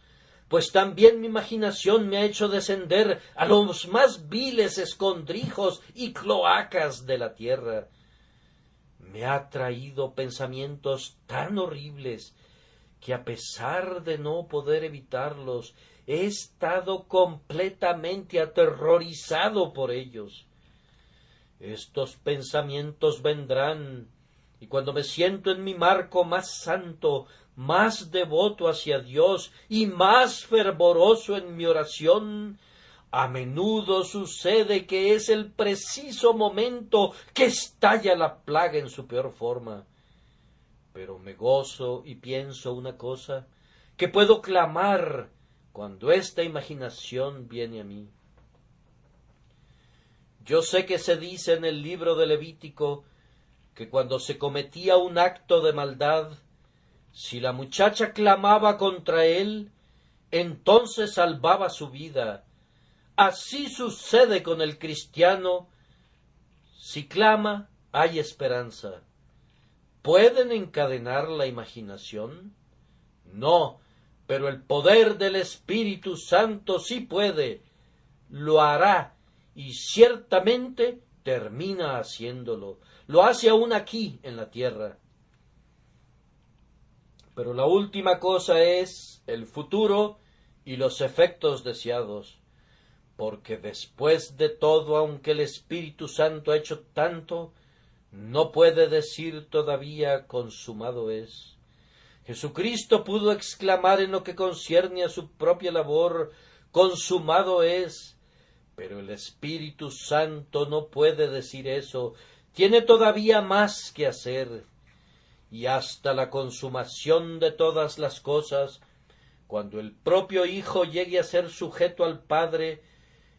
pues también mi imaginación me ha hecho descender a los más viles escondrijos y cloacas de la tierra. Me ha traído pensamientos tan horribles que, a pesar de no poder evitarlos, he estado completamente aterrorizado por ellos. Estos pensamientos vendrán, y cuando me siento en mi marco más santo, más devoto hacia Dios y más fervoroso en mi oración, a menudo sucede que es el preciso momento que estalla la plaga en su peor forma. Pero me gozo y pienso una cosa, que puedo clamar cuando esta imaginación viene a mí. Yo sé que se dice en el libro de Levítico que cuando se cometía un acto de maldad, si la muchacha clamaba contra él, entonces salvaba su vida. Así sucede con el cristiano. Si clama, hay esperanza. ¿Pueden encadenar la imaginación? No, pero el poder del Espíritu Santo sí puede. Lo hará, y ciertamente termina haciéndolo. Lo hace aún aquí en la tierra. Pero la última cosa es el futuro y los efectos deseados. Porque después de todo, aunque el Espíritu Santo ha hecho tanto, no puede decir todavía consumado es. Jesucristo pudo exclamar en lo que concierne a su propia labor, consumado es, pero el Espíritu Santo no puede decir eso, tiene todavía más que hacer, y hasta la consumación de todas las cosas, cuando el propio Hijo llegue a ser sujeto al Padre,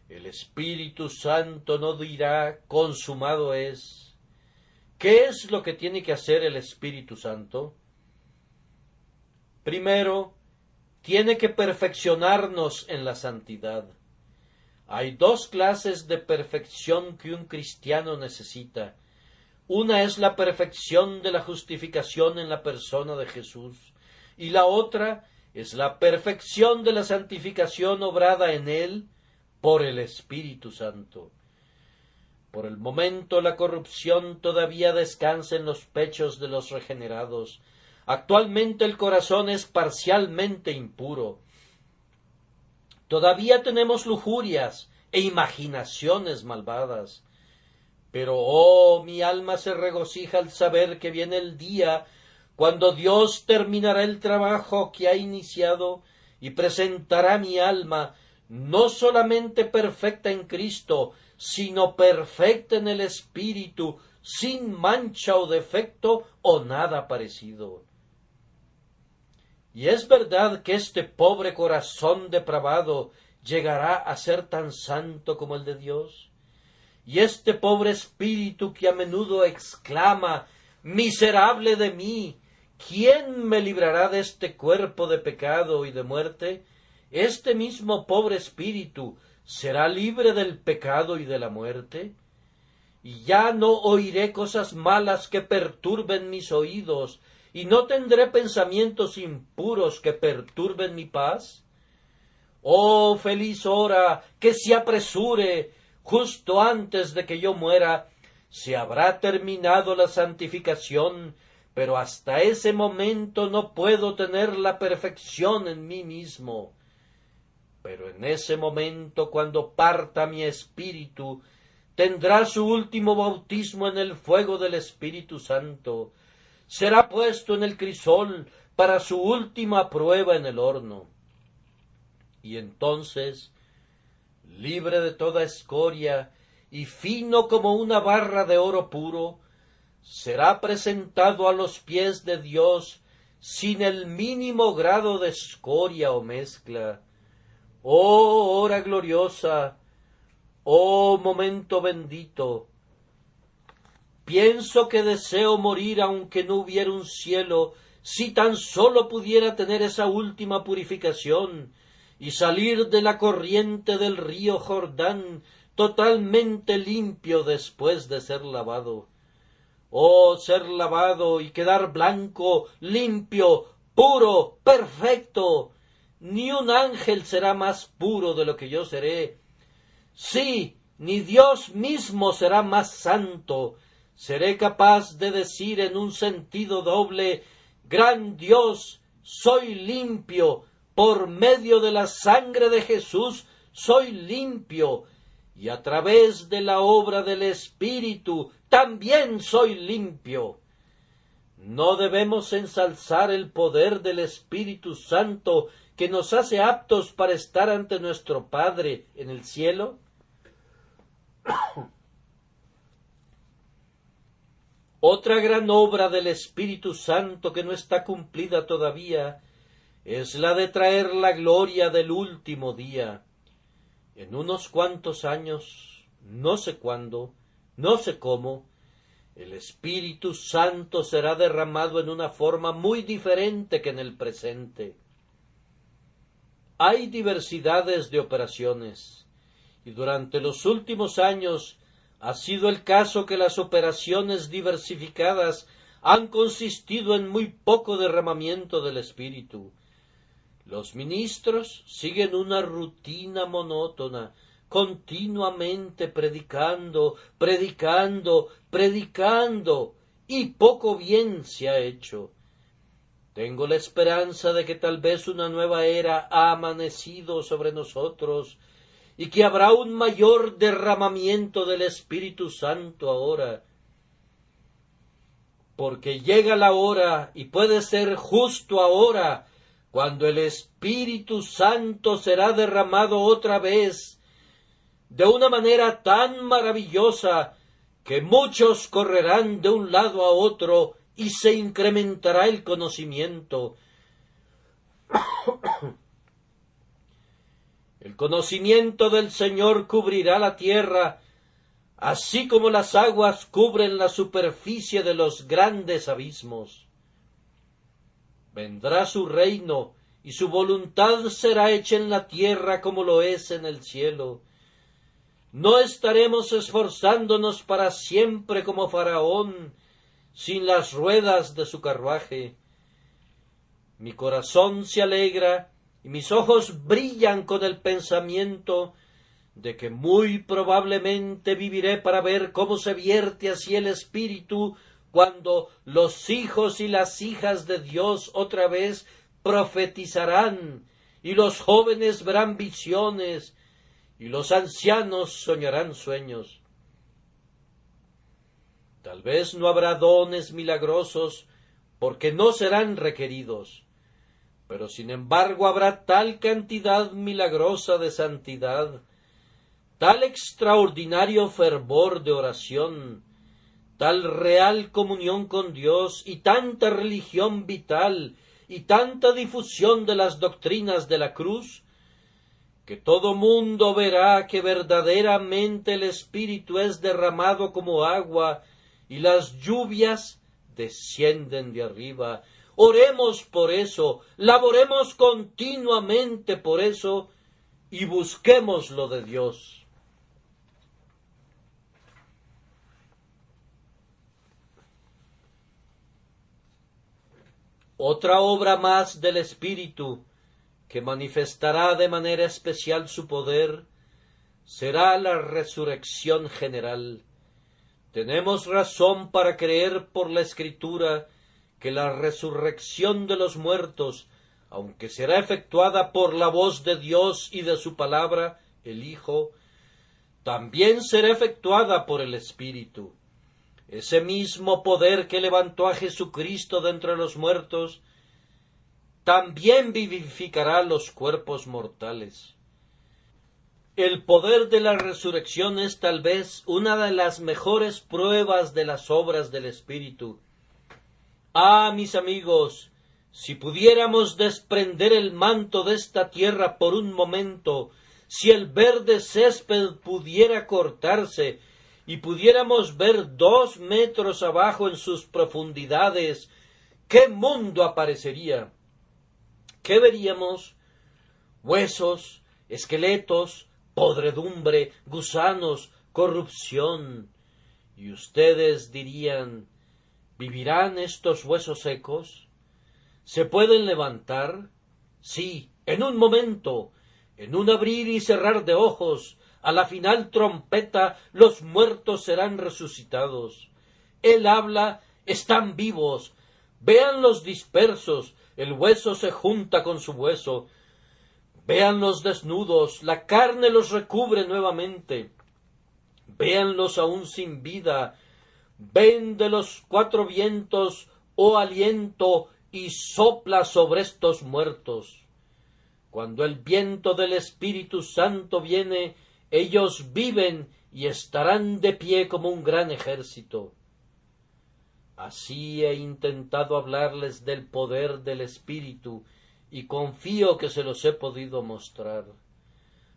el Espíritu Santo no dirá consumado es. ¿Qué es lo que tiene que hacer el Espíritu Santo? Primero, tiene que perfeccionarnos en la santidad. Hay dos clases de perfección que un cristiano necesita. Una es la perfección de la justificación en la persona de Jesús, y la otra es la perfección de la santificación obrada en él por el Espíritu Santo. Por el momento la corrupción todavía descansa en los pechos de los regenerados. Actualmente el corazón es parcialmente impuro. Todavía tenemos lujurias e imaginaciones malvadas. Pero, oh, mi alma se regocija al saber que viene el día cuando Dios terminará el trabajo que ha iniciado y presentará mi alma no solamente perfecta en Cristo, sino perfecta en el Espíritu, sin mancha o defecto o nada parecido. Y es verdad que este pobre corazón depravado llegará a ser tan santo como el de Dios. Y este pobre espíritu que a menudo exclama, miserable de mí, ¿quién me librará de este cuerpo de pecado y de muerte? Este mismo pobre espíritu será libre del pecado y de la muerte. Y ya no oiré cosas malas que perturben mis oídos, y no tendré pensamientos impuros que perturben mi paz. Oh, feliz hora, que se apresure, justo antes de que yo muera, se habrá terminado la santificación, pero hasta ese momento no puedo tener la perfección en mí mismo. Pero en ese momento, cuando parta mi espíritu, tendrá su último bautismo en el fuego del Espíritu Santo, será puesto en el crisol para su última prueba en el horno. Y entonces, libre de toda escoria y fino como una barra de oro puro, será presentado a los pies de Dios sin el mínimo grado de escoria o mezcla. Oh hora gloriosa, oh momento bendito, pienso que deseo morir aunque no hubiera un cielo, si tan solo pudiera tener esa última purificación y salir de la corriente del río Jordán totalmente limpio después de ser lavado. Oh, ser lavado y quedar blanco, limpio, puro, perfecto. Ni un ángel será más puro de lo que yo seré. Sí, ni Dios mismo será más santo. Seré capaz de decir en un sentido doble, gran Dios, soy limpio, por medio de la sangre de Jesús soy limpio, y a través de la obra del Espíritu también soy limpio. ¿No debemos ensalzar el poder del Espíritu Santo que nos hace aptos para estar ante nuestro Padre en el cielo? Otra gran obra del Espíritu Santo que no está cumplida todavía es la de traer la gloria del último día. En unos cuantos años, no sé cuándo, no sé cómo, el Espíritu Santo será derramado en una forma muy diferente que en el presente. Hay diversidades de operaciones, y durante los últimos años ha sido el caso que las operaciones diversificadas han consistido en muy poco derramamiento del Espíritu. Los ministros siguen una rutina monótona, continuamente predicando, y poco bien se ha hecho. Tengo la esperanza de que tal vez una nueva era ha amanecido sobre nosotros, y que habrá un mayor derramamiento del Espíritu Santo ahora. porque llega la hora, y puede ser justo ahora, cuando el Espíritu Santo será derramado otra vez, de una manera tan maravillosa, que muchos correrán de un lado a otro, y se incrementará el conocimiento. El conocimiento del Señor cubrirá la tierra, así como las aguas cubren la superficie de los grandes abismos. Vendrá su reino, y su voluntad será hecha en la tierra como lo es en el cielo. No estaremos esforzándonos para siempre como Faraón, sin las ruedas de su carruaje. Mi corazón se alegra, y mis ojos brillan con el pensamiento de que muy probablemente viviré para ver cómo se vierte así el Espíritu cuando los hijos y las hijas de Dios otra vez profetizarán, y los jóvenes verán visiones, y los ancianos soñarán sueños. Tal vez no habrá dones milagrosos, porque no serán requeridos, pero sin embargo habrá tal cantidad milagrosa de santidad, tal extraordinario fervor de oración, tal real comunión con Dios, y tanta religión vital, y tanta difusión de las doctrinas de la cruz, que todo mundo verá que verdaderamente el Espíritu es derramado como agua, y las lluvias descienden de arriba. Oremos por eso, laboremos continuamente por eso, y busquemos lo de Dios. Otra obra más del Espíritu, que manifestará de manera especial su poder, será la resurrección general. Tenemos razón para creer por la Escritura que la resurrección de los muertos, aunque será efectuada por la voz de Dios y de su palabra, el Hijo, también será efectuada por el Espíritu. Ese mismo poder que levantó a Jesucristo de entre los muertos, también vivificará los cuerpos mortales. El poder de la resurrección es tal vez una de las mejores pruebas de las obras del Espíritu. Ah, mis amigos, si pudiéramos desprender el manto de esta tierra por un momento, si el verde césped pudiera cortarse y pudiéramos ver 2 metros abajo en sus profundidades, ¿qué mundo aparecería? ¿Qué veríamos? Huesos, esqueletos, podredumbre, gusanos, corrupción. Y ustedes dirían, ¿vivirán estos huesos secos? ¿Se pueden levantar? Sí, en un momento, en un abrir y cerrar de ojos, a la final trompeta, los muertos serán resucitados. Él habla, están vivos. Véanlos dispersos, el hueso se junta con su hueso. Véanlos desnudos, la carne los recubre nuevamente. Véanlos aún sin vida. Ven de los 4 vientos, oh aliento, y sopla sobre estos muertos. Cuando el viento del Espíritu Santo viene, ellos viven y estarán de pie como un gran ejército. Así he intentado hablarles del poder del Espíritu, y confío que se los he podido mostrar.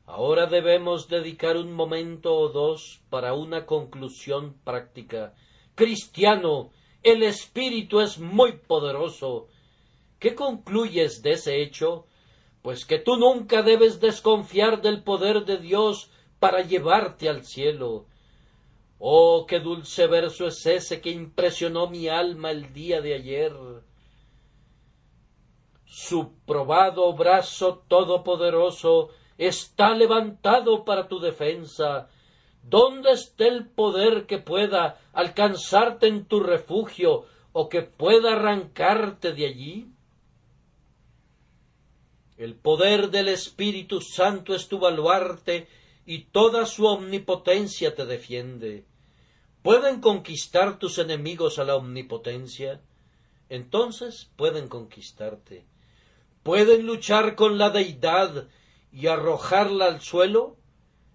Ahora debemos dedicar un momento o dos para una conclusión práctica. Cristiano, el Espíritu es muy poderoso. ¿Qué concluyes de ese hecho? Pues que tú nunca debes desconfiar del poder de Dios para llevarte al cielo. Oh, qué dulce verso es ese que impresionó mi alma el día de ayer. Su probado brazo todopoderoso está levantado para tu defensa. ¿Dónde está el poder que pueda alcanzarte en tu refugio o que pueda arrancarte de allí? El poder del Espíritu Santo es tu baluarte y toda su omnipotencia te defiende. ¿Pueden conquistar tus enemigos a la omnipotencia? Entonces pueden conquistarte. ¿Pueden luchar con la deidad y arrojarla al suelo?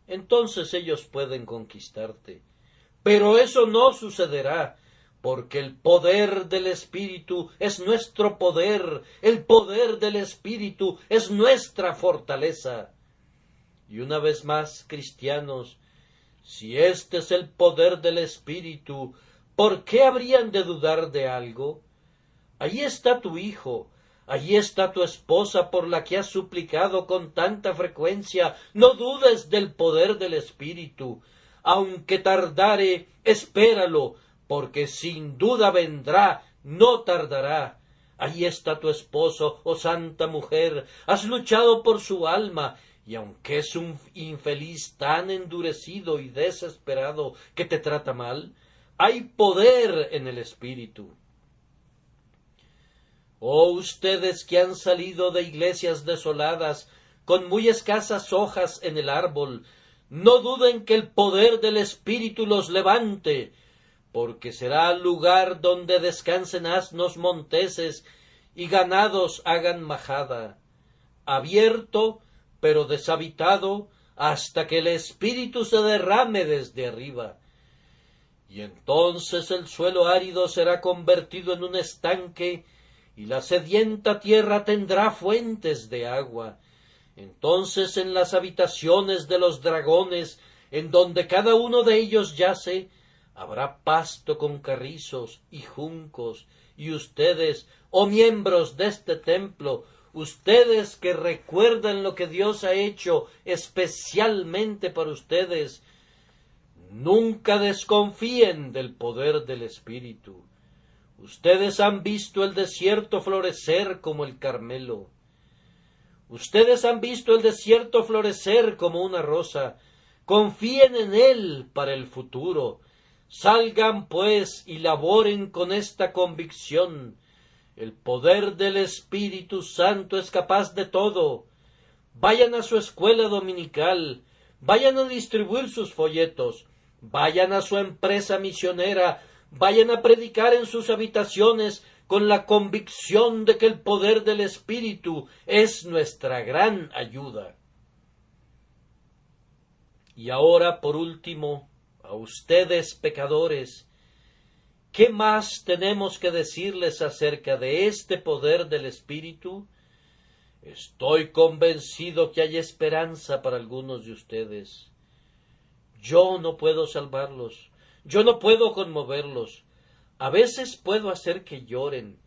Entonces ellos pueden conquistarte. Pero eso no sucederá, porque el poder del Espíritu es nuestro poder, el poder del Espíritu es nuestra fortaleza. Y una vez más, cristianos, si este es el poder del Espíritu, ¿por qué habrían de dudar de algo? Allí está tu hijo, allí está tu esposa por la que has suplicado con tanta frecuencia. No dudes del poder del Espíritu. Aunque tardare, espéralo, porque sin duda vendrá, no tardará. Allí está tu esposo, oh santa mujer, has luchado por su alma, y aunque es un infeliz tan endurecido y desesperado que te trata mal, hay poder en el Espíritu. Oh ustedes que han salido de iglesias desoladas, con muy escasas hojas en el árbol, no duden que el poder del Espíritu los levante, porque será lugar donde descansen asnos monteses y ganados hagan majada, abierto pero deshabitado hasta que el Espíritu se derrame desde arriba. Y entonces el suelo árido será convertido en un estanque, y la sedienta tierra tendrá fuentes de agua. Entonces en las habitaciones de los dragones, en donde cada uno de ellos yace, habrá pasto con carrizos y juncos, y ustedes, oh miembros de este templo, ustedes que recuerdan lo que Dios ha hecho especialmente para ustedes, nunca desconfíen del poder del Espíritu. Ustedes han visto el desierto florecer como el Carmelo. Ustedes han visto el desierto florecer como una rosa. Confíen en él para el futuro. Salgan, pues, y laboren con esta convicción. El poder del Espíritu Santo es capaz de todo. Vayan a su escuela dominical. Vayan a distribuir sus folletos. Vayan a su empresa misionera. Vayan a predicar en sus habitaciones con la convicción de que el poder del Espíritu es nuestra gran ayuda. Y ahora, por último, a ustedes pecadores, ¿qué más tenemos que decirles acerca de este poder del Espíritu? Estoy convencido que hay esperanza para algunos de ustedes. Yo no puedo salvarlos. Yo no puedo conmoverlos. A veces puedo hacer que lloren,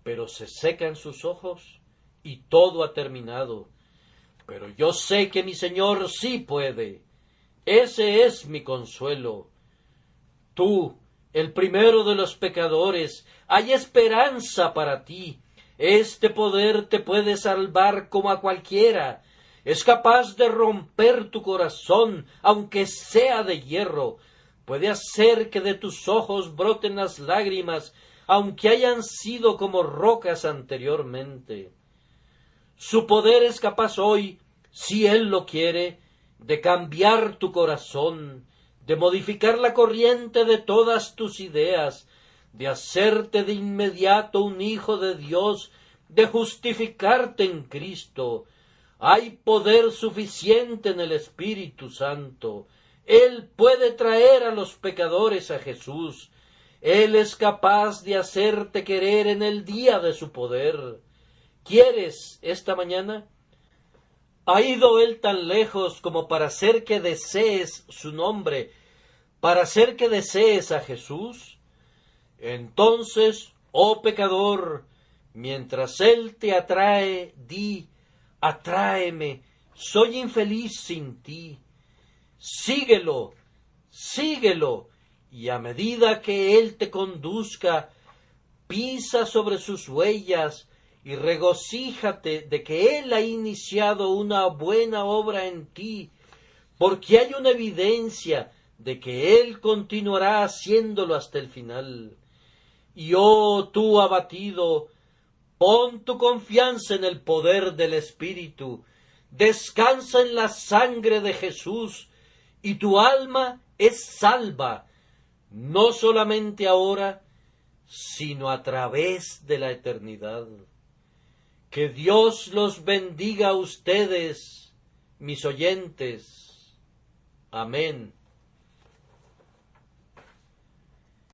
pero se secan sus ojos y todo ha terminado. Pero yo sé que mi Señor sí puede. Ese es mi consuelo. Tú, el primero de los pecadores, hay esperanza para ti. Este poder te puede salvar como a cualquiera. Es capaz de romper tu corazón, aunque sea de hierro. Puede hacer que de tus ojos broten las lágrimas, aunque hayan sido como rocas anteriormente. Su poder es capaz hoy, si Él lo quiere, de cambiar tu corazón, de modificar la corriente de todas tus ideas, de hacerte de inmediato un hijo de Dios, de justificarte en Cristo. Hay poder suficiente en el Espíritu Santo. Él puede traer a los pecadores a Jesús. Él es capaz de hacerte querer en el día de su poder. ¿Quieres esta mañana? ¿Ha ido Él tan lejos como para hacer que desees su nombre, para hacer que desees a Jesús? Entonces, oh pecador, mientras Él te atrae, di, atráeme, soy infeliz sin ti. Síguelo, síguelo, y a medida que Él te conduzca, pisa sobre sus huellas y regocíjate de que Él ha iniciado una buena obra en ti, porque hay una evidencia de que Él continuará haciéndolo hasta el final. Y oh tú abatido, pon tu confianza en el poder del Espíritu, descansa en la sangre de Jesús, y tu alma es salva. no solamente ahora, sino a través de la eternidad. Que Dios los bendiga a ustedes, mis oyentes. Amén.